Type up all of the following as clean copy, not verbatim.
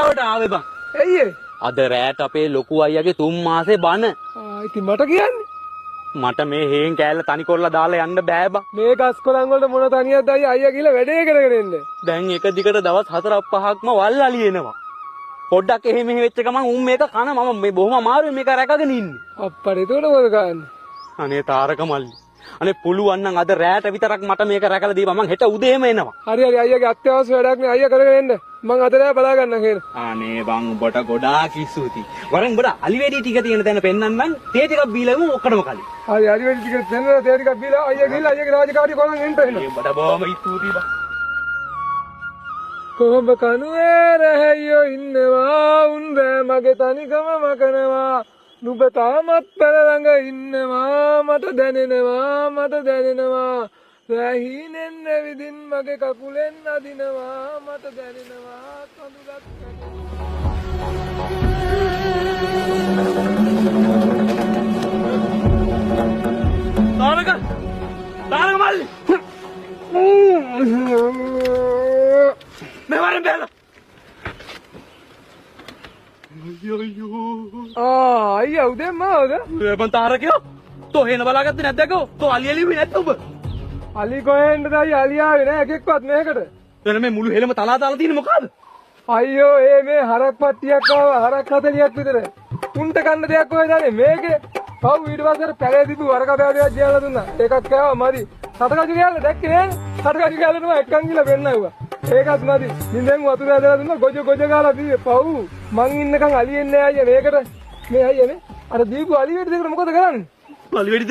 ආවට ආවේ බං. ඇයි ඒ? අද රෑට අපේ ලොකු අයියාගේ 3 මාසේ බණ. ඉතින් මට කියන්නේ මට මේ හේන් කෑල්ල තනි කරලා දාලා යන්න බෑ බං. මේ ගස් කොළන් වලට මොන තනියක්ද අයියා ගිහලා වැඩේ කරගෙන එන්නේ. දැන් එක දිගට දවස් 4-5ක්ම වල් අලියෙනවා. පොඩ්ඩක් එහෙ මෙහෙ වෙච්ච ගමන් උන් මේක කන මම මේ බොහොම අමාරුවෙන් මේක රැකගෙන ඉන්නේ. අප්පඩේ උඩ මොකද ගන්න? අනේ තාරක මල්ලි. අනේ පුළුවන් නම් අද රෑට විතරක් මට මේක රැකලා දීපන් මං හෙට උදේම එනවා. හරි හරි අයියාගේ අත්‍යවශ්‍ය වැඩක් නේ අයියා කරගෙන එන්න. මං අද රෑ බලා ගන්න කියලා. අනේ බං උඹට ගොඩාක් ස්තුතියි. වරෙන් උඹට අලිවැඩි ටික තියෙන තැන පෙන්නන්නම් තේ ටිකක් බීලාම ඔක්කොම කලින්. හරි හරි වැඩි ටික දෙන්න තේ ටිකක් බීලා අයියා ගිහලා අයියාගේ රාජකාරිය කොලන් එන්න එන්න. උඹට බොහොම ස්තුතියි බං. කොහොඹ කනුවේ රැහැයෝ ඉන්නවා උන් රෑ මගේ තනිකම මකනවා. නුඹ තාමත් පැල ළඟ ඉන්නවා මට දැනෙනවා රැහිනෙන් ඇවිදින් මගේ කකුලෙන් අදිනවා මට දැනෙනවා කඳුලක් තාරක මල්ලි මේ වරෙන් බැලුවා. අයියා උදේම ආවද? මං තාරකයෝ තෝ හේන බලාගත්තේ නැද්දකෝ? තෝ අලිය ලිව්වේ නැද්ද උඹ? අලි කොහෙන්ද අයියා ආවේ නෑ එකෙක්වත් මේකට. එතන මේ මුළු හෙලම තලා දාලා තියෙන්නේ මොකද්ද? අයියෝ මේ හරක් පට්ටියක් ආවා හරක් 40ක් විතර. උන්ට කන්න දෙයක් කොහෙද ආනේ මේකේ? පව් ඊට පස්සේ පැලේ තිබු වරක බෑදයක් ගියලා දුන්නා. ඒකක් කෑවා මදි. සතකජු ගෑල්ල දැක්කේ නේද? සතකජු ගෑල්ල නම එක්කන් ගිහලා වෙන්නවුවා. ඒකත් මදි. නින්දෙන් වතුර ඇදලා දුන්නා ගොජ ගාලා දීවේ පව්. මං ඉන්නකන් අලියෙන්නේ නෑ අයියා මේකට. මේ අයියා නේ අර දීපු අලි වෙඩි දෙකට මොකද කරන්නේ? අලි වෙඩි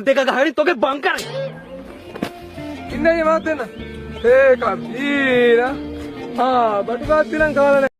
දෙක ගහගෙන තෝගේ බං කරේ. ඉන්නේ මාත් වෙන. ඒක බීලා. බටුපාත් විලන් කාලා